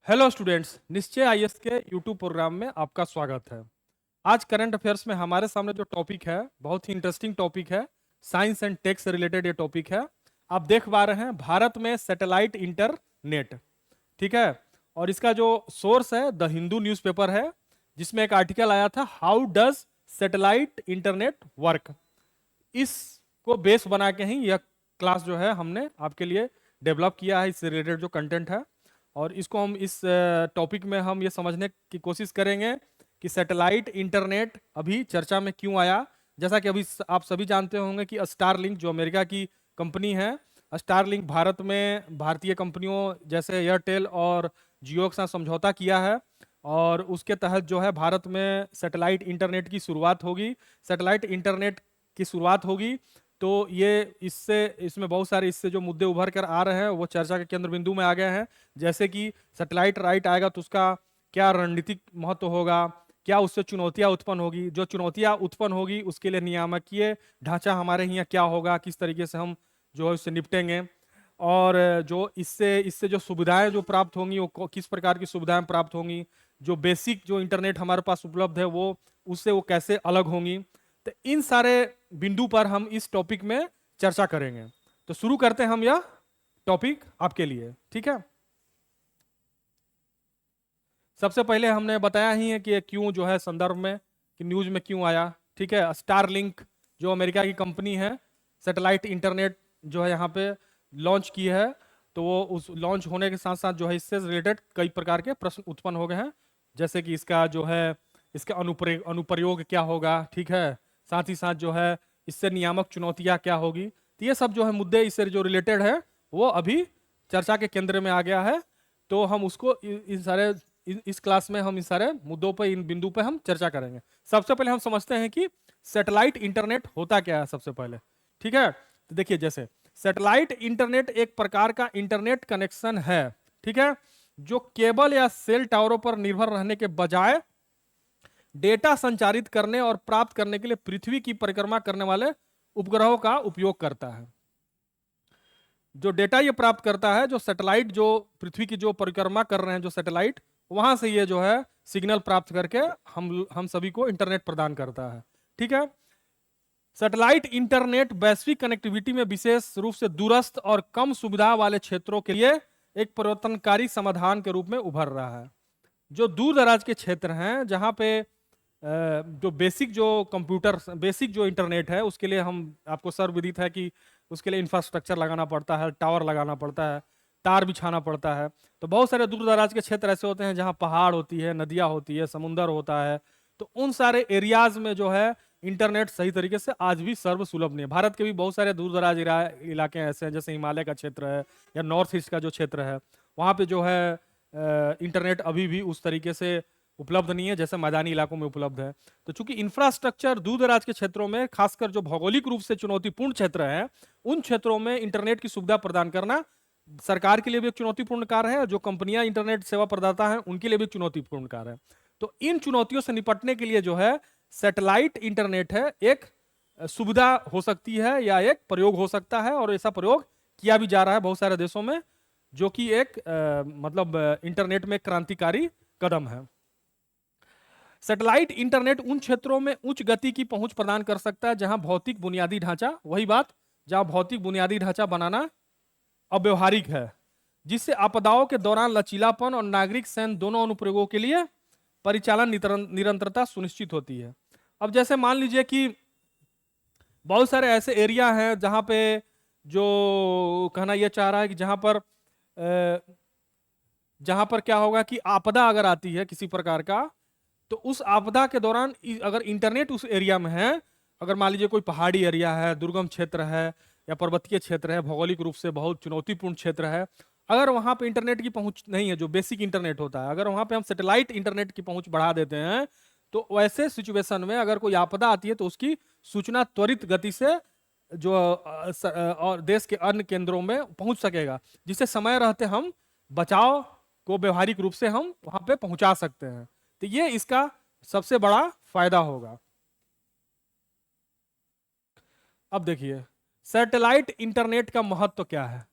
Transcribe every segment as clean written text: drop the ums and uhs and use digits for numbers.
Hello students, निश्चय IAS के YouTube programme में आपका स्वागत है। आज करंट अफेयर्स में हमारे सामने जो टॉपिक है बहुत ही इंटरेस्टिंग टॉपिक है। साइंस एंड टेक से रिलेटेड ये टॉपिक है। आप देख पा रहे हैं भारत में सैटेलाइट इंटरनेट, ठीक है। और इसका जो सोर्स है द हिंदू न्यूज़पेपर है, जिसमें एक आर्टिकल आया था how does satellite internet work. इसको बेस बना के ही यह क्लास जो है हमने आपके लिए डेवलप किया है, इससे रिलेटेड जो कंटेंट है। और इसको हम इस टॉपिक में हम ये समझने की कोशिश करेंगे कि सैटेलाइट इंटरनेट अभी चर्चा में क्यों आया। जैसा कि अभी आप सभी जानते होंगे कि स्टारलिंक जो अमेरिका की कंपनी है, स्टारलिंक भारत में भारतीय कंपनियों जैसे एयरटेल और जियो के साथ समझौता किया है। और उसके तहत जो है भारत में सैटेलाइट इंटरनेट की शुरुआत होगी। सैटेलाइट इंटरनेट की शुरुआत होगी तो ये इसमें बहुत सारे इससे जो मुद्दे उभर कर आ रहे हैं वो चर्चा के केंद्र बिंदु में आ गए हैं। जैसे कि सैटेलाइट राइट आएगा तो उसका क्या रणनीतिक महत्व होगा, क्या उससे चुनौतियां उत्पन्न होगी, जो चुनौतियां उत्पन्न होगी उसके लिए नियामकीय ढांचा हमारे यहाँ क्या होगा, किस तरीके से हम जो है उससे निपटेंगे। और जो इससे इससे जो सुविधाएं जो प्राप्त होंगी वो किस प्रकार की सुविधाएं प्राप्त होंगी, जो बेसिक जो इंटरनेट हमारे पास उपलब्ध है वो उससे वो कैसे अलग होंगी। तो इन सारे बिंदु पर हम इस टॉपिक में चर्चा करेंगे। तो शुरू करते हैं हम यह टॉपिक आपके लिए, ठीक है। सबसे पहले हमने बताया ही है कि ये क्यों जो है संदर्भ में कि न्यूज में क्यों आया, ठीक है। स्टारलिंक जो अमेरिका की कंपनी है, सैटेलाइट इंटरनेट जो है यहाँ पे लॉन्च की है। तो वो उस लॉन्च होने के साथ साथ जो है इससे रिलेटेड कई प्रकार के प्रश्न उत्पन्न हो गए हैं। जैसे कि इसका जो है इसका अनुप्रयोग क्या होगा, ठीक है। साथ ही साथ जो है इससे नियामक चुनौतियां क्या होगी। तो ये सब जो है मुद्दे इससे जो रिलेटेड है वो अभी चर्चा के केंद्र में आ गया है। तो हम उसको इन सारे इस क्लास में हम इन सारे मुद्दों पर इन बिंदु पर हम चर्चा करेंगे। सबसे पहले हम समझते हैं कि सैटेलाइट इंटरनेट होता क्या है सबसे पहले, ठीक है। तो देखिए, जैसे सैटेलाइट इंटरनेट एक प्रकार का इंटरनेट कनेक्शन है, ठीक है, जो केबल या सेल टावरों पर निर्भर रहने के बजाय डेटा संचारित करने और प्राप्त करने के लिए पृथ्वी की परिक्रमा करने वाले उपग्रहों का उपयोग करता है। जो डेटा ये प्राप्त करता है, जो सैटेलाइट जो पृथ्वी की जो परिक्रमा कर रहे हैं जो सैटेलाइट, वहां से ये जो है सिग्नल प्राप्त करके हम सभी को इंटरनेट प्रदान करता है, ठीक है। सैटेलाइट इंटरनेट वैश्विक कनेक्टिविटी में विशेष रूप से दूरस्थ और कम सुविधा वाले क्षेत्रों के लिए एक परिवर्तनकारी समाधान के रूप में उभर रहा है। जो दूर दराज के क्षेत्र हैं जहां पे जो बेसिक जो कंप्यूटर बेसिक जो इंटरनेट है उसके लिए हम आपको सर्वविदित है कि उसके लिए इंफ्रास्ट्रक्चर लगाना पड़ता है, टावर लगाना पड़ता है, तार बिछाना पड़ता है। तो बहुत सारे दूर दराज के क्षेत्र ऐसे होते हैं जहाँ पहाड़ होती है, नदियाँ होती है, समुंदर होता है। तो उन सारे एरियाज में जो है इंटरनेट सही तरीके से आज भी सर्व सुलभ नहीं है। भारत के भी बहुत सारे दूर दराज इलाके ऐसे हैं, जैसे हिमालय का क्षेत्र है या नॉर्थ ईस्ट का जो क्षेत्र है, वहाँ पे जो है इंटरनेट अभी भी उस तरीके से उपलब्ध नहीं है जैसे मैदानी इलाकों में उपलब्ध है। तो चूंकि इंफ्रास्ट्रक्चर दूर दराज के क्षेत्रों में, खासकर जो भौगोलिक रूप से चुनौतीपूर्ण क्षेत्र है, उन क्षेत्रों में इंटरनेट की सुविधा प्रदान करना सरकार के लिए भी एक चुनौतीपूर्ण कार्य है और जो कंपनियां इंटरनेट सेवा प्रदाता हैं उनके लिए भी चुनौतीपूर्ण कार्य है। तो इन चुनौतियों से निपटने के लिए जो है सैटेलाइट इंटरनेट है एक सुविधा हो सकती है या एक प्रयोग हो सकता है, और ऐसा प्रयोग किया भी जा रहा है बहुत सारे देशों में, जो कि एक मतलब इंटरनेट में क्रांतिकारी कदम है। सैटेलाइट इंटरनेट उन क्षेत्रों में उच्च गति की पहुंच प्रदान कर सकता है जहां भौतिक बुनियादी ढांचा, वही बात, जहां भौतिक बुनियादी ढांचा बनाना अव्यवहारिक है, जिससे आपदाओं के दौरान लचीलापन और नागरिक सैन्य दोनों अनुप्रयोगों के लिए परिचालन निरंतरता सुनिश्चित होती है। अब जैसे मान लीजिए कि बहुत सारे ऐसे एरिया हैं जहां पे जो कहना यह चाह रहा है कि जहां पर क्या होगा कि आपदा अगर आती है किसी प्रकार का, तो उस आपदा के दौरान अगर इंटरनेट उस एरिया में है, अगर मान लीजिए कोई पहाड़ी एरिया है, दुर्गम क्षेत्र है या पर्वतीय क्षेत्र है, भौगोलिक रूप से बहुत चुनौतीपूर्ण क्षेत्र है, अगर वहां पे इंटरनेट की पहुंच नहीं है, जो बेसिक इंटरनेट होता है, अगर वहां पे हम सैटेलाइट इंटरनेट की पहुंच बढ़ा देते हैं, तो वैसे सिचुएशन में अगर कोई आपदा आती है तो उसकी सूचना त्वरित गति से जो और देश के अन्य केंद्रों में पहुंच सकेगा, जिससे समय रहते हम बचाव को व्यवहारिक रूप से हम वहां पे पहुंचा सकते हैं। तो ये इसका सबसे बड़ा फायदा होगा। अब देखिए सैटेलाइट इंटरनेट का महत्व क्या है।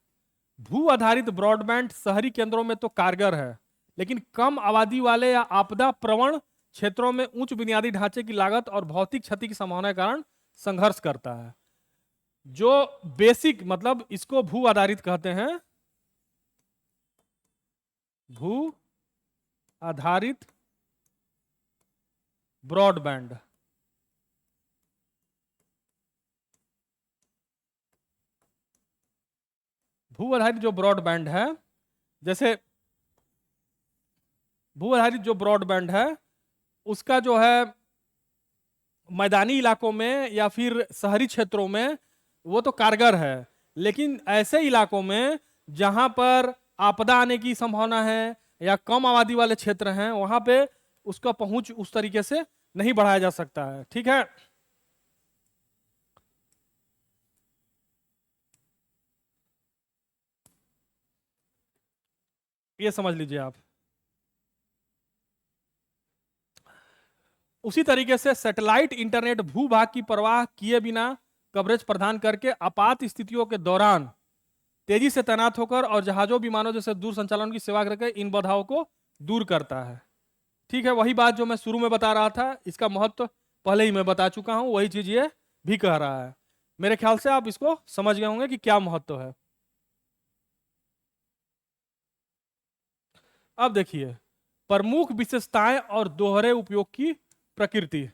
भू आधारित ब्रॉडबैंड शहरी केंद्रों में तो कारगर है, लेकिन कम आबादी वाले या आपदा प्रवण क्षेत्रों में उच्च बुनियादी ढांचे की लागत और भौतिक क्षति की संभावना के कारण संघर्ष करता है। जो बेसिक मतलब इसको भू आधारित कहते हैं, भू आधारित ब्रॉडबैंड। भू आधारित जो ब्रॉडबैंड है, जैसे भू आधारित जो ब्रॉडबैंड है उसका जो है मैदानी इलाकों में या फिर शहरी क्षेत्रों में वो तो कारगर है, लेकिन ऐसे इलाकों में जहां पर आपदा आने की संभावना है या कम आबादी वाले क्षेत्र हैं वहां पे उसका पहुंच उस तरीके से नहीं बढ़ाया जा सकता है। ठीक है, ये समझ लीजिए आप। उसी तरीके से सैटेलाइट इंटरनेट भूभाग की परवाह किए बिना कवरेज प्रदान करके आपात स्थितियों के दौरान तेजी से तैनात होकर और जहाजों विमानों जैसे दूर संचालन की सेवा करके इन बाधाओं को दूर करता है। ठीक है, वही बात जो मैं शुरू में बता रहा था, इसका महत्व पहले ही मैं बता चुका हूं, वही चीज ये भी कह रहा है। मेरे ख्याल से आप इसको समझ गए होंगे कि क्या महत्व है। अब देखिए प्रमुख विशेषताएं और दोहरे उपयोग की प्रकृति।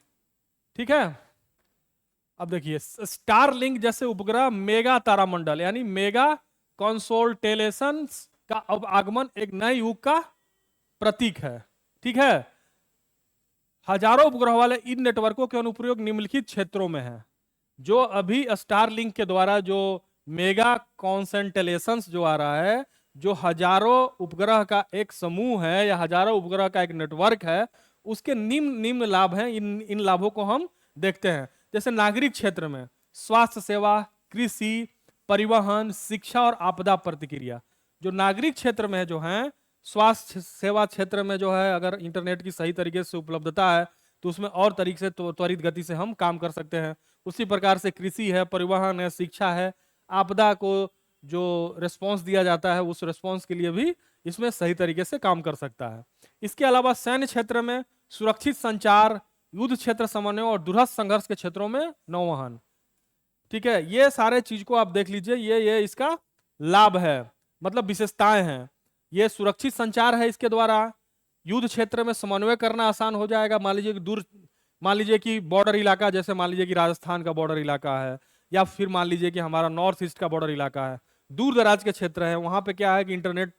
ठीक है, अब देखिए स्टारलिंक जैसे उपग्रह मेगा तारामंडल यानी मेगा कॉन्सोल्टेलेशन का अब आगमन एक नए युग का प्रतीक है। ठीक है, हजारों उपग्रह वाले इन नेटवर्कों के अनुप्रयोग निम्नलिखित क्षेत्रों में है। जो अभी स्टारलिंक के द्वारा जो मेगा कॉन्सेंटेलेशंस जो आ रहा है, जो हजारों उपग्रह का एक समूह है या हजारों उपग्रह का एक नेटवर्क है, उसके निम्न निम्न लाभ हैं। इन लाभों को हम देखते हैं। जैसे नागरिक क्षेत्र में स्वास्थ्य सेवा, कृषि, परिवहन, शिक्षा और आपदा प्रतिक्रिया। जो नागरिक क्षेत्र में जो है, स्वास्थ्य सेवा क्षेत्र में जो है, अगर इंटरनेट की सही तरीके से उपलब्धता है तो उसमें और तरीके से त्वरित गति से हम काम कर सकते हैं। उसी प्रकार से कृषि है, परिवहन है, शिक्षा है, आपदा को जो रिस्पॉन्स दिया जाता है उस रिस्पॉन्स के लिए भी इसमें सही तरीके से काम कर सकता है। इसके अलावा सैन्य क्षेत्र में सुरक्षित संचार, युद्ध क्षेत्र समन्वय और दूरस्थ संघर्ष के क्षेत्रों में नौवहन। ठीक है, ये सारे चीज को आप देख लीजिए, ये इसका लाभ है, मतलब विशेषताएं हैं। ये सुरक्षित संचार है, इसके द्वारा युद्ध क्षेत्र में समन्वय करना आसान हो जाएगा। मान लीजिए कि बॉर्डर इलाका, जैसे मान लीजिए कि राजस्थान का बॉर्डर इलाका है या फिर मान लीजिए कि हमारा नॉर्थ ईस्ट का बॉर्डर इलाका है, दूर दराज के क्षेत्र है, वहां पे क्या है कि इंटरनेट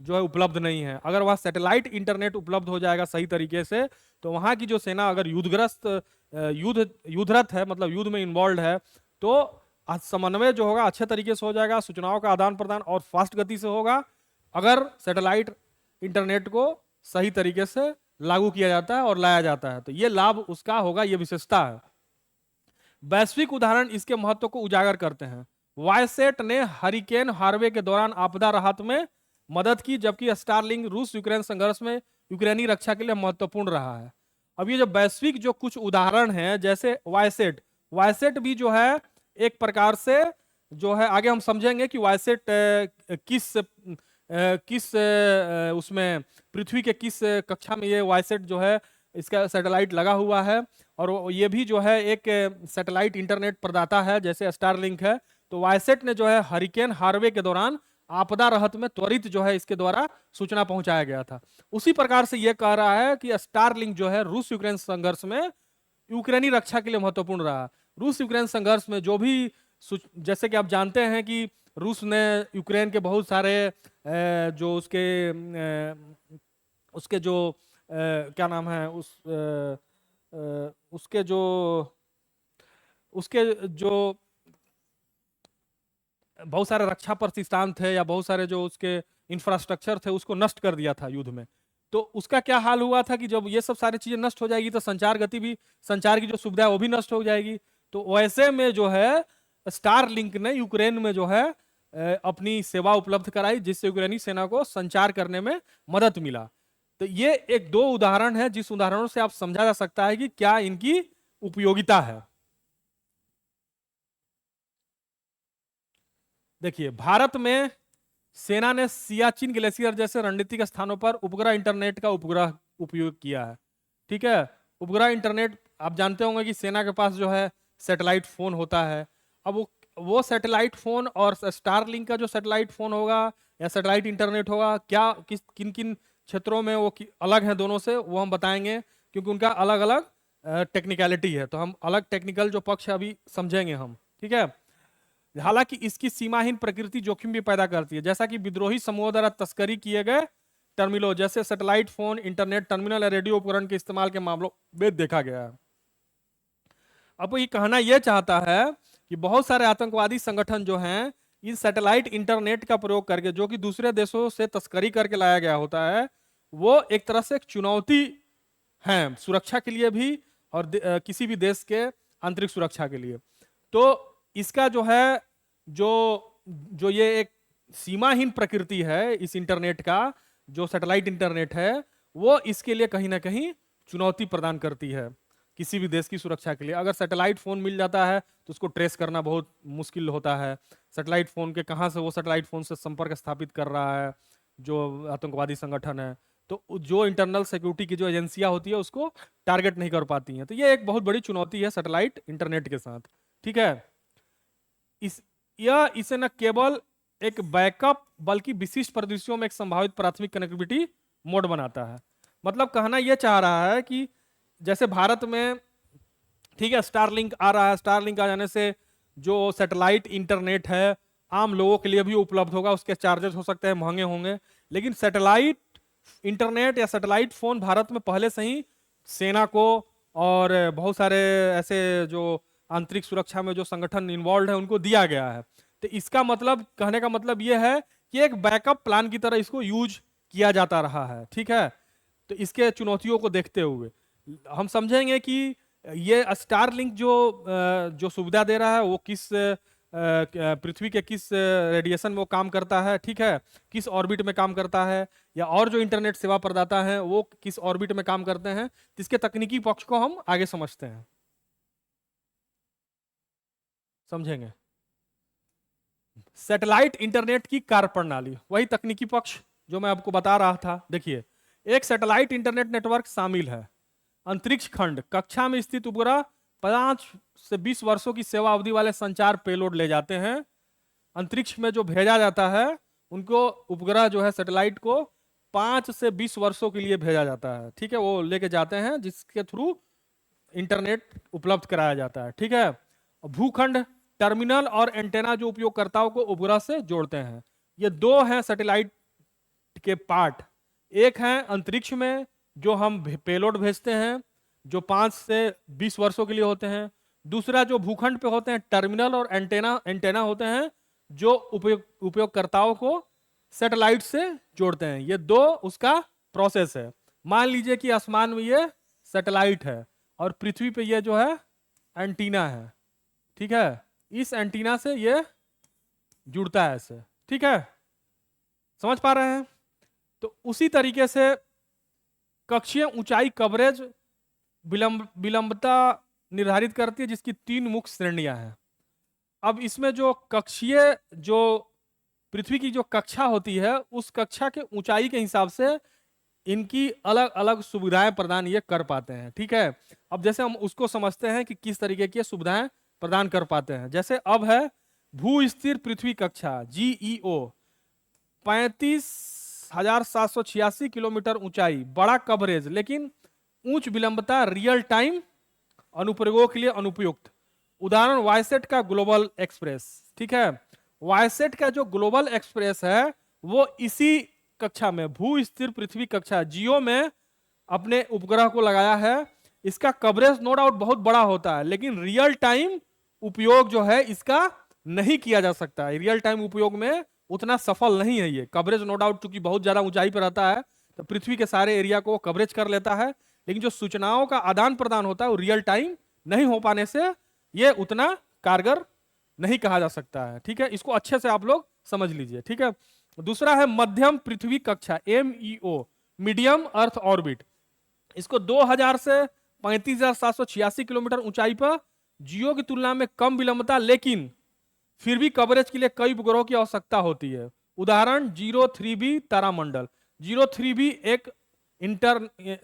जो है उपलब्ध नहीं है। अगर वहां सैटेलाइट इंटरनेट उपलब्ध हो जाएगा सही तरीके से, तो वहां की जो सेना अगर युद्धरत है, मतलब युद्ध में इन्वॉल्व है, तो समन्वय जो होगा अच्छे तरीके से हो जाएगा, सूचनाओं का आदान प्रदान और फास्ट गति से होगा अगर सैटेलाइट इंटरनेट को सही तरीके से लागू किया जाता है और लाया जाता है। तो ये लाभ उसका होगा, ये विशेषता है। वैश्विक उदाहरण इसके महत्व को उजागर करते हैं। वायसेट ने हरिकेन हार्वे के दौरान आपदा राहत में मदद की, जबकि स्टारलिंक रूस यूक्रेन संघर्ष में यूक्रेनी रक्षा के लिए महत्वपूर्ण रहा है। अब ये जो वैश्विक जो कुछ उदाहरण हैं, जैसे वायसेट भी जो है एक प्रकार से जो है, आगे हम समझेंगे कि वायसेट किस उसमें पृथ्वी के किस कक्षा में ये वायसेट जो है इसका सैटेलाइट लगा हुआ है, और ये भी जो है एक सैटेलाइट इंटरनेट प्रदाता है जैसे स्टारलिंक है। तो वायसेट ने जो है हरिकेन हार्वे के दौरान आपदा राहत में त्वरित जो है इसके द्वारा सूचना पहुंचाया गया था। उसी प्रकार से यह कह रहा है कि स्टारलिंक जो है रूस यूक्रेन संघर्ष में यूक्रेनी रक्षा के लिए महत्वपूर्ण रहा। रूस यूक्रेन संघर्ष में जो भी, जैसे कि आप जानते हैं कि रूस ने यूक्रेन के बहुत सारे जो उसके जो क्या नाम है उसके जो बहुत सारे रक्षा प्रतिष्ठान थे या बहुत सारे जो उसके इंफ्रास्ट्रक्चर थे उसको नष्ट कर दिया था युद्ध में। तो उसका क्या हाल हुआ था कि जब ये सब सारी चीजें नष्ट हो जाएगी तो संचार की जो सुविधा है वो भी नष्ट हो जाएगी। तो वैसे में जो है स्टारलिंक ने यूक्रेन में जो है अपनी सेवा उपलब्ध कराई, जिससे यूक्रेनी सेना को संचार करने में मदद मिला। तो ये एक दो उदाहरण है जिस उदाहरणों से आप समझा जा सकता है कि क्या इनकी उपयोगिता है। देखिए भारत में सेना ने सियाचिन ग्लेशियर जैसे रणनीतिक स्थानों पर उपग्रह इंटरनेट का उपग्रह उपयोग किया है। ठीक है, उपग्रह इंटरनेट आप जानते होंगे कि सेना के पास जो है सैटेलाइट फोन होता है। अब वो सैटेलाइट फोन और स्टारलिंक का जो सैटेलाइट फोन होगा या सैटेलाइट इंटरनेट होगा, क्या किस किन किन क्षेत्रों में वो अलग हैं दोनों से, वो हम बताएंगे, क्योंकि उनका अलग अलग टेक्निकलिटी है। तो हम अलग टेक्निकल जो पक्ष है अभी समझेंगे हम। ठीक है, हालांकि इसकी सीमाहीन प्रकृति जोखिम भी पैदा करती है, जैसा कि विद्रोही समूहों द्वारा तस्करी किए गए टर्मिनलों जैसे सैटेलाइट फोन, इंटरनेट टर्मिनल या रेडियो उपकरण के इस्तेमाल के मामलों में देखा गया है। अब ये कहना यह चाहता है कि बहुत सारे आतंकवादी संगठन जो हैं इन सैटेलाइट इंटरनेट का प्रयोग करके, जो कि दूसरे देशों से तस्करी करके लाया गया होता है, वो एक तरह से एक चुनौती है सुरक्षा के लिए भी और किसी भी देश के आंतरिक सुरक्षा के लिए। तो इसका जो है जो जो ये एक सीमाहीन प्रकृति है इस इंटरनेट का, जो सैटेलाइट इंटरनेट है, वो इसके लिए कहीं ना कहीं चुनौती प्रदान करती है किसी भी देश की सुरक्षा के लिए। अगर सैटेलाइट फोन मिल जाता है तो उसको ट्रेस करना बहुत मुश्किल होता है। सैटेलाइट फोन के कहाँ से वो सैटेलाइट फोन से संपर्क स्थापित कर रहा है जो आतंकवादी संगठन है, तो जो इंटरनल सिक्योरिटी की जो एजेंसियां होती है उसको टारगेट नहीं कर पाती हैं। तो ये एक बहुत बड़ी चुनौती है सैटेलाइट इंटरनेट के साथ। ठीक है, इसे न केवल एक बैकअप बल्कि विशिष्ट परिदृश्यों में एक संभावित प्राथमिक कनेक्टिविटी मोड बनाता है। मतलब कहना यह चाह रहा है कि जैसे भारत में, ठीक है, स्टारलिंक आ रहा है, स्टारलिंक आ जाने से जो सैटेलाइट इंटरनेट है आम लोगों के लिए भी उपलब्ध होगा, उसके चार्जेस हो सकते हैं महंगे होंगे, लेकिन सैटेलाइट इंटरनेट या सैटेलाइट फोन भारत में पहले से ही सेना को और बहुत सारे ऐसे जो आंतरिक सुरक्षा में जो संगठन इन्वॉल्व है उनको दिया गया है। तो इसका मतलब, कहने का मतलब यह है कि एक बैकअप प्लान की तरह इसको यूज किया जाता रहा है। ठीक है, तो इसके चुनौतियों को देखते हुए हम समझेंगे कि ये स्टारलिंक जो सुविधा दे रहा है वो किस पृथ्वी के किस रेडिएशन में वो काम करता है, ठीक है, किस ऑर्बिट में काम करता है, या और जो इंटरनेट सेवा प्रदाता हैं वो किस ऑर्बिट में काम करते हैं। इसके तकनीकी पक्ष को हम आगे समझते हैं, समझेंगे। सैटेलाइट इंटरनेट की कार्यप्रणाली, वही तकनीकी पक्ष जो मैं आपको बता रहा था। देखिए, एक सैटेलाइट इंटरनेट नेटवर्क शामिल है अंतरिक्ष खंड, कक्षा में स्थित उपग्रह 5 से 20 वर्षों की सेवा अवधि वाले संचार पेलोड ले जाते हैं। अंतरिक्ष में जो भेजा जाता है उनको, उपग्रह जो है सैटेलाइट को 5 से 20 वर्षों के लिए भेजा जाता है। ठीक है, वो लेके जाते हैं जिसके थ्रू इंटरनेट उपलब्ध कराया जाता है। ठीक है, भूखंड, टर्मिनल और एंटेना जो उपयोगकर्ताओं को उपग्रह से जोड़ते हैं। ये दो हैं सैटेलाइट के पार्ट। एक है अंतरिक्ष में जो हम पेलोड भेजते हैं जो 5 से 20 वर्षों के लिए होते हैं। दूसरा जो भूखंड पे होते हैं, टर्मिनल और एंटेना होते हैं जो उपयोगकर्ताओं को सैटेलाइट से जोड़ते हैं। ये दो उसका प्रोसेस है। मान लीजिए कि आसमान में ये सैटेलाइट है और पृथ्वी पे ये जो है एंटीना है। ठीक है, इस एंटीना से ये जुड़ता है ऐसे। ठीक है, समझ पा रहे हैं? तो उसी तरीके से कक्षीय ऊंचाई कवरेज विलंबता निर्धारित करती है, जिसकी 3 मुख्य श्रेणियां हैं। अब इसमें जो कक्षीय, जो पृथ्वी की जो कक्षा होती है उस कक्षा के ऊंचाई के हिसाब से इनकी अलग अलग सुविधाएं प्रदान ये कर पाते हैं। ठीक है, अब जैसे हम उसको समझते हैं कि किस तरीके की सुविधाएं प्रदान कर पाते हैं। जैसे अब है भू स्थिर पृथ्वी कक्षा GEO, 35,786 किलोमीटर ऊंचाई, बड़ा कवरेज लेकिन उच्च विलंबता, रियल टाइम अनुप्रयोगों के लिए अनुपयुक्त। उदाहरण वायसेट का ग्लोबल एक्सप्रेस। ठीक है, वायसेट का जो ग्लोबल एक्सप्रेस है वो इसी कक्षा में, भू स्थिर पृथ्वी कक्षा GEO में अपने उपग्रह को लगाया है। इसका कवरेज नो डाउट बहुत बड़ा होता है, लेकिन रियल टाइम उपयोग जो है इसका नहीं किया जा सकता है। रियल टाइम उपयोग में उतना सफल नहीं है ये। कवरेज नो डाउट चूंकि बहुत ज्यादा ऊंचाई पर रहता है तो पृथ्वी के सारे एरिया को कवरेज कर लेता है, लेकिन जो सूचनाओं का आदान प्रदान होता है वो रियल टाइम नहीं हो पाने से ये उतना कारगर नहीं कहा जा सकता है। ठीक है, इसको अच्छे से आप लोग समझ लीजिए। ठीक है, दूसरा है मध्यम पृथ्वी कक्षा MEO, मीडियम अर्थ ऑर्बिट। इसको 2000 से 35,786 किलोमीटर ऊंचाई पर GEO की तुलना में कम विलंबता लेकिन फिर भी कवरेज के लिए कई उपग्रहों की आवश्यकता होती है। उदाहरण 03B तारामंडल। 03B एक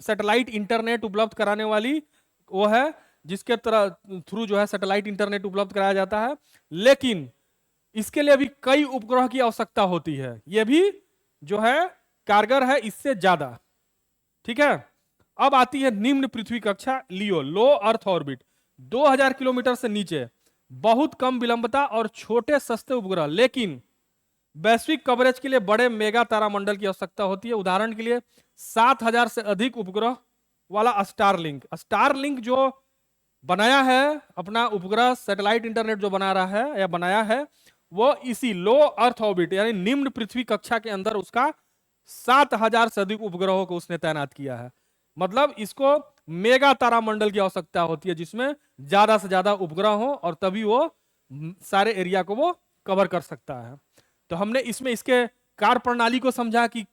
सैटेलाइट इंटरनेट उपलब्ध कराने वाली वो है, जिसके थ्रू जो है सैटेलाइट इंटरनेट उपलब्ध कराया जाता है, लेकिन इसके लिए भी कई उपग्रह की आवश्यकता होती है। यह भी जो है कारगर है इससे ज्यादा। ठीक है, अब आती है निम्न पृथ्वी कक्षा लियो, लो अर्थ ऑर्बिट। 2000 किलोमीटर से नीचे, बहुत कम विलंबता और छोटे सस्ते उपग्रह, लेकिन वैश्विक कवरेज के लिए बड़े मेगा तारामंडल की आवश्यकता होती है। उदाहरण के लिए 7000 से अधिक उपग्रह वाला स्टारलिंक। स्टारलिंक जो बनाया है अपना उपग्रह सैटेलाइट इंटरनेट जो बना रहा है या बनाया है, वो इसी लो अर्थ ऑर्बिट यानी निम्न पृथ्वी कक्षा के अंदर उसका 7000 से अधिक उपग्रहों को उसने तैनात किया है। मतलब इसको मेगा तारामंडल की आवश्यकता होती है, जिसमें ज्यादा से ज्यादा उपग्रह हो और तभी वो सारे एरिया को वो कवर कर सकता है। तो हमने इसमें इसके कार्य प्रणाली को समझा कि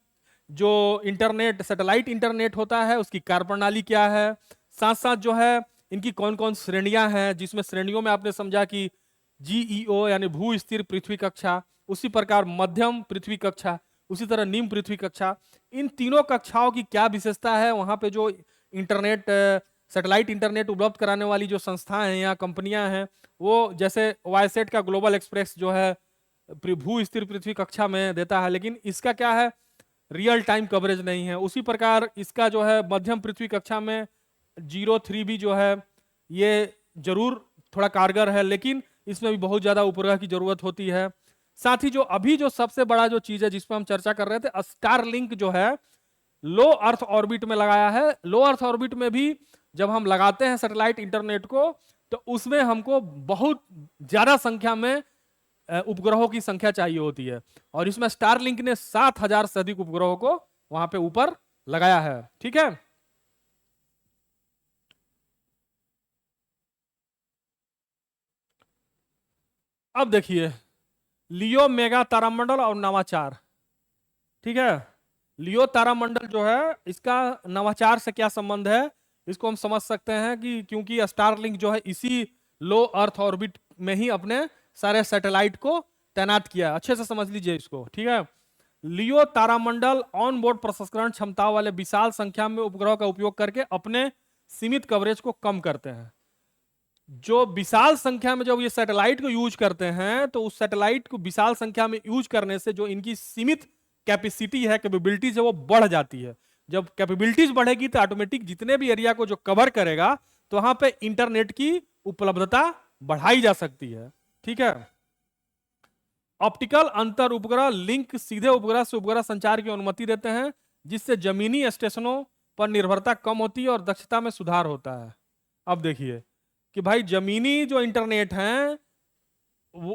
जो इंटरनेट सैटेलाइट इंटरनेट होता है उसकी कार्य प्रणाली क्या है, साथ साथ जो है इनकी कौन कौन श्रेणियां हैं, जिसमें श्रेणियों में आपने समझा कि जीईओ यानी भू स्थिर पृथ्वी कक्षा, उसी प्रकार मध्यम पृथ्वी कक्षा, उसी तरह निम्न पृथ्वी कक्षा। इन तीनों कक्षाओं की क्या विशेषता है, वहां पे जो इंटरनेट सैटेलाइट इंटरनेट उपलब्ध कराने वाली जो संस्थाएं हैं या कंपनियां हैं, वो जैसे वाईसेट का ग्लोबल एक्सप्रेस जो है भू स्थिर पृथ्वी कक्षा में देता है, लेकिन इसका क्या है रियल टाइम कवरेज नहीं है। उसी प्रकार इसका जो है मध्यम पृथ्वी कक्षा में 03B जो है ये जरूर थोड़ा कारगर है, लेकिन इसमें भी बहुत ज्यादा उपग्रह की जरूरत होती है। साथ ही जो अभी जो सबसे बड़ा जो चीज है जिस पर हम चर्चा कर रहे थे, स्टारलिंक जो है लो अर्थ ऑर्बिट में लगाया है। लो अर्थ ऑर्बिट में भी जब हम लगाते हैं सैटेलाइट इंटरनेट को, तो उसमें हमको बहुत ज्यादा संख्या में उपग्रहों की संख्या चाहिए होती है, और इसमें स्टारलिंक ने 7000 से अधिक उपग्रहों को वहां पे ऊपर लगाया है। ठीक है, अब देखिए लियो मेगा तारामंडल और नवाचार। ठीक है, लियो तारामंडल जो है इसका नवाचार से क्या संबंध है, इसको हम समझ सकते हैं कि क्योंकि स्टारलिंक जो है इसी लो अर्थ ऑर्बिट में ही अपने सारे सैटेलाइट को तैनात किया। अच्छे से समझ लीजिए इसको। ठीक है, लियो तारामंडल ऑन बोर्ड प्रसंस्करण क्षमता वाले विशाल संख्या में उपग्रह का उपयोग करके अपने सीमित कवरेज को कम करते हैं। जो विशाल संख्या में जब ये सैटेलाइट को यूज करते हैं, तो उस सैटेलाइट को विशाल संख्या में यूज करने से जो इनकी सीमित कैपेसिटी है, कैपेबिलिटीज है, वो बढ़ जाती है। जब कैपेबिलिटीज बढ़ेगी तो ऑटोमेटिक जितने भी एरिया को जो कवर करेगा, तो वहां पे इंटरनेट की उपलब्धता बढ़ाई जा सकती है। ठीक है, ऑप्टिकल अंतर उपग्रह लिंक सीधे उपग्रह से उपग्रह संचार की अनुमति देते हैं, जिससे जमीनी स्टेशनों पर निर्भरता कम होती है और दक्षता में सुधार होता है। अब देखिए कि भाई जमीनी जो इंटरनेट है वो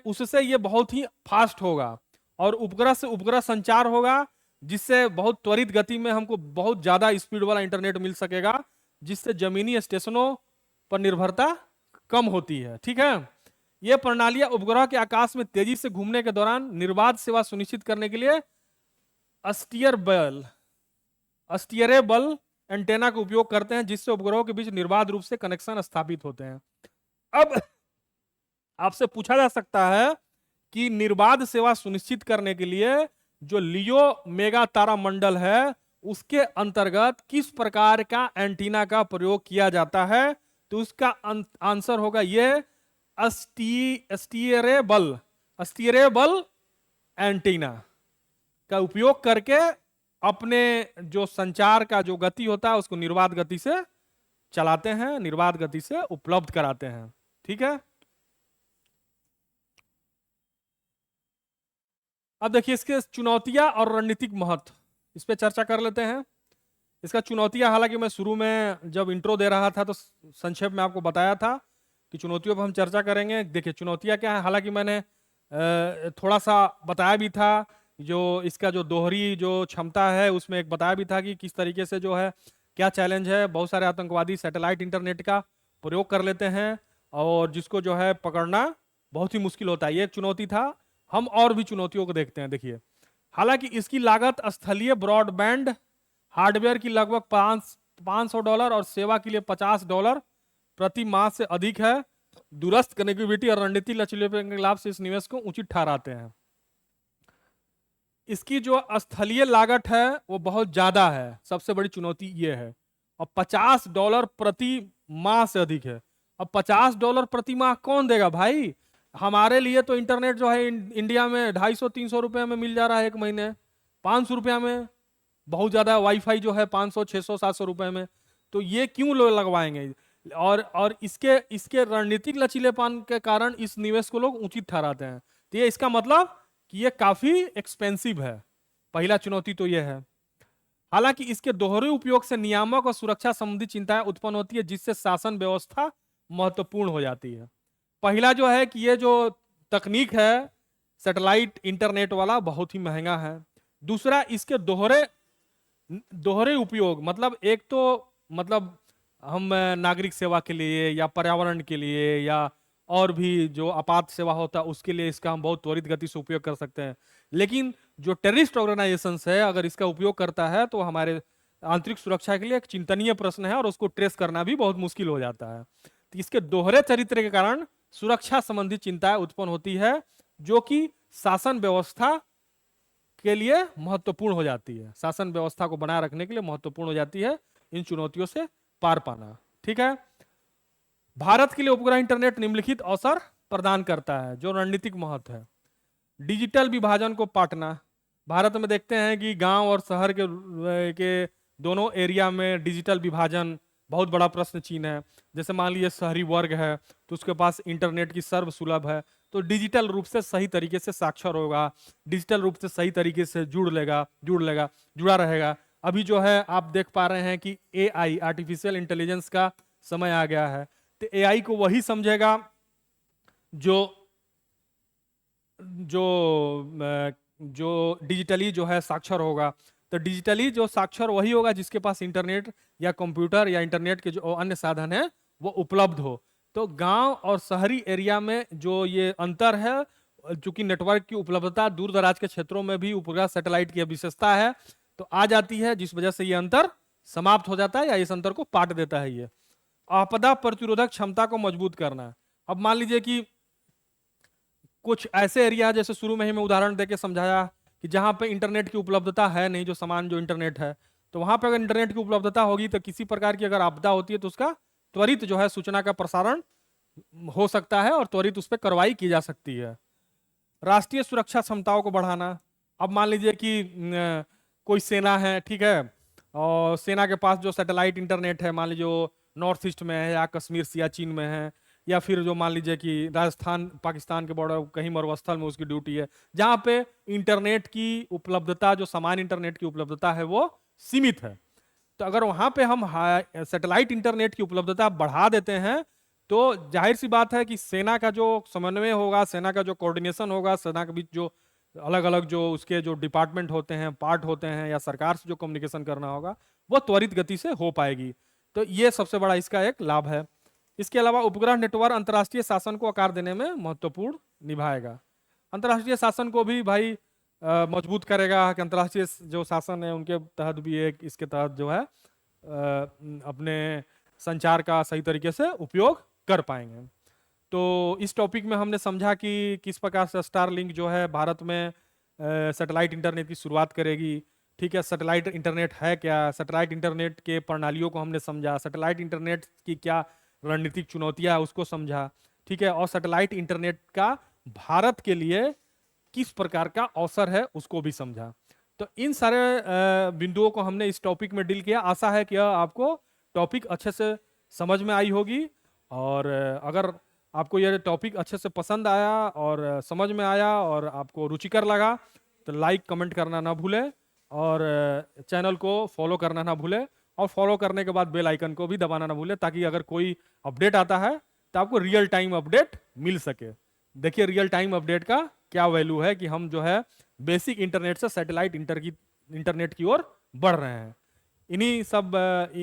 उससे ये बहुत ही फास्ट होगा, और उपग्रह से उपग्रह संचार होगा, जिससे बहुत त्वरित गति में हमको बहुत ज्यादा स्पीड वाला इंटरनेट मिल सकेगा, जिससे जमीनी स्टेशनों पर निर्भरता कम होती है। ठीक है, ये प्रणालियां उपग्रह के आकाश में तेजी से घूमने के दौरान निर्बाध सेवा सुनिश्चित करने के लिए अस्टियरेबल एंटेना का उपयोग करते हैं, जिससे उपग्रहों के बीच निर्बाध रूप से कनेक्शन स्थापित होते हैं। अब आपसे पूछा जा सकता है कि निर्बाध सेवा सुनिश्चित करने के लिए जो लियो मेगा तारामंडल है उसके अंतर्गत किस प्रकार का एंटीना का प्रयोग किया जाता है, तो उसका आंसर होगा ये अस्टियरेबल एंटीना का उपयोग करके अपने जो संचार का जो गति होता है उसको निर्बाध गति से चलाते हैं, निर्बाध गति से उपलब्ध कराते हैं। ठीक है, अब देखिए इसके चुनौतियां और रणनीतिक महत्व, इस पे चर्चा कर लेते हैं। इसका चुनौतियां, हालांकि मैं शुरू में जब इंट्रो दे रहा था तो संक्षेप में आपको बताया था कि चुनौतियों पर हम चर्चा करेंगे। देखिए चुनौतियां क्या है, हालांकि मैंने थोड़ा सा बताया भी था, जो इसका जो दोहरी जो क्षमता है उसमें एक बताया भी था कि किस तरीके से जो है क्या चैलेंज है। बहुत सारे आतंकवादी सैटेलाइट इंटरनेट का प्रयोग कर लेते हैं और जिसको जो है पकड़ना बहुत ही मुश्किल होता है, ये एक चुनौती था। हम और भी चुनौतियों को देखते हैं। देखिए हालांकि इसकी लागत स्थलीय ब्रॉडबैंड हार्डवेयर की लगभग $500 और सेवा के लिए $50 प्रति माह से अधिक है। दूरस्थ कनेक्टिविटी और रणनीति लचीलेपन के लाभ से इस निवेश को उचित ठहराते हैं। इसकी जो स्थलीय लागत है वो बहुत ज्यादा है, सबसे बड़ी चुनौती ये है। और $50 प्रति माह से अधिक है। अब $50 प्रति माह कौन देगा भाई? हमारे लिए तो इंटरनेट जो है इंडिया में 250-300 रुपये में मिल जा रहा है एक महीने, 500 रुपया में। बहुत ज्यादा वाईफाई जो है 500, 600, 700 रुपए में। तो ये क्यों लोग लगवाएंगे? और इसके इसके रणनीतिक लचीलेपन के कारण इस निवेश को लोग उचित ठहराते हैं। तो ये इसका मतलब कि ये काफी एक्सपेंसिव है। पहला चुनौती तो ये है। हालांकि इसके दोहरे उपयोग से नियामक और सुरक्षा संबंधी चिंताएं उत्पन्न होती है, जिससे शासन व्यवस्था महत्वपूर्ण हो जाती है। पहला जो है कि ये जो तकनीक है सैटेलाइट इंटरनेट वाला, बहुत ही महंगा है। दूसरा, इसके दोहरे दोहरे उपयोग, मतलब एक तो मतलब हम नागरिक सेवा के लिए या पर्यावरण के लिए या और भी जो आपात सेवा होता है उसके लिए इसका हम बहुत त्वरित गति से उपयोग कर सकते हैं। लेकिन जो टेररिस्ट ऑर्गेनाइजेशंस है अगर इसका उपयोग करता है तो हमारे आंतरिक सुरक्षा के लिए एक चिंतनीय प्रश्न है और उसको ट्रेस करना भी बहुत मुश्किल हो जाता है। तो इसके दोहरे चरित्र के कारण सुरक्षा संबंधी चिंताएं उत्पन्न होती है, जो कि शासन व्यवस्था के लिए महत्वपूर्ण हो जाती है। शासन व्यवस्था को बनाए रखने के लिए महत्वपूर्ण हो जाती है इन चुनौतियों से पार पाना। ठीक है। भारत के लिए उपग्रह इंटरनेट निम्नलिखित अवसर प्रदान करता है जो रणनीतिक महत्व है। डिजिटल विभाजन को पाटना। भारत में देखते हैं कि गांव और शहर के दोनों एरिया में डिजिटल विभाजन बहुत बड़ा प्रश्न चिन्ह है। जैसे मान लीजिए शहरी वर्ग है तो उसके पास इंटरनेट की सर्व सुलभ है, तो डिजिटल रूप से सही तरीके से साक्षर होगा, डिजिटल रूप से सही तरीके से जुड़ा रहेगा। अभी जो है आप देख पा रहे हैं कि एआई, आर्टिफिशियल इंटेलिजेंस का समय आ गया है। तो एआई को वही समझेगा जो जो जो डिजिटली जो है साक्षर होगा। तो डिजिटली जो साक्षर वही होगा जिसके पास इंटरनेट या कंप्यूटर या इंटरनेट के जो अन्य साधन है वो उपलब्ध हो। तो गांव और शहरी एरिया में जो ये अंतर है, चूंकि नेटवर्क की उपलब्धता दूर दराज के क्षेत्रों में भी उपग्रह सैटेलाइट की विशेषता है तो आ जाती है, जिस वजह से ये अंतर समाप्त हो जाता है या इस अंतर को पाट देता है। ये आपदा प्रतिरोधक क्षमता को मजबूत करना। अब मान लीजिए कि कुछ ऐसे एरिया, जैसे शुरू में ही मैं उदाहरण देके समझाया कि जहां पे इंटरनेट की उपलब्धता है नहीं, जो सामान जो इंटरनेट है, तो वहां पे अगर इंटरनेट की उपलब्धता होगी तो किसी प्रकार की अगर आपदा होती है तो उसका त्वरित जो है सूचना का प्रसारण हो सकता है और त्वरित उस पर कार्रवाई की जा सकती है। राष्ट्रीय सुरक्षा क्षमताओं को बढ़ाना। अब मान लीजिए कि कोई सेना है, ठीक है, और सेना के पास जो सैटेलाइट इंटरनेट है, मान लीजिए वो नॉर्थ ईस्ट में है या कश्मीर सियाचिन में है, या फिर जो मान लीजिए कि राजस्थान पाकिस्तान के बॉर्डर कहीं मरुस्थल में उसकी ड्यूटी है, जहाँ पे इंटरनेट की उपलब्धता, जो सामान्य इंटरनेट की उपलब्धता है वो सीमित है। तो अगर वहाँ पे हम सैटेलाइट इंटरनेट की उपलब्धता बढ़ा देते हैं तो जाहिर सी बात है कि सेना का जो समन्वय होगा, सेना का जो कोऑर्डिनेशन होगा, सेना के बीच जो अलग अलग जो उसके जो डिपार्टमेंट होते हैं, पार्ट होते हैं, या सरकार से जो कम्युनिकेशन करना होगा वो त्वरित गति से हो पाएगी। तो ये सबसे बड़ा इसका एक लाभ है। इसके अलावा उपग्रह नेटवर्क अंतर्राष्ट्रीय शासन को आकार देने में महत्वपूर्ण निभाएगा। अंतर्राष्ट्रीय शासन को भी भाई मजबूत करेगा कि अंतर्राष्ट्रीय जो शासन है उनके तहत भी एक इसके तहत जो है अपने संचार का सही तरीके से उपयोग कर पाएंगे। तो इस टॉपिक में हमने समझा कि किस प्रकार से स्टारलिंक जो है भारत में सैटेलाइट इंटरनेट की शुरुआत करेगी। ठीक है, सैटेलाइट इंटरनेट है क्या, सैटेलाइट इंटरनेट के प्रणालियों को हमने समझा, सैटेलाइट इंटरनेट की क्या रणनीतिक चुनौतियां है उसको समझा। ठीक है, और सैटेलाइट इंटरनेट का भारत के लिए किस प्रकार का अवसर है उसको भी समझा। तो इन सारे बिंदुओं को हमने इस टॉपिक में डील किया। आशा है कि आपको टॉपिक अच्छे से समझ में आई होगी, और अगर आपको यह टॉपिक अच्छे से पसंद आया और समझ में आया और आपको रुचिकर लगा तो लाइक कमेंट करना ना भूलें, और चैनल को फॉलो करना ना भूलें, और फॉलो करने के बाद बेल आइकन को भी दबाना ना भूलें, ताकि अगर कोई अपडेट आता है तो आपको रियल टाइम अपडेट मिल सके। देखिए रियल टाइम अपडेट का क्या वैल्यू है कि हम जो है बेसिक इंटरनेट से सैटेलाइट इंटरनेट की ओर बढ़ रहे हैं।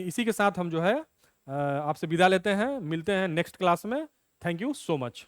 इसी के साथ हम जो है आपसे विदा लेते हैं। मिलते हैं नेक्स्ट क्लास में। Thank you so much.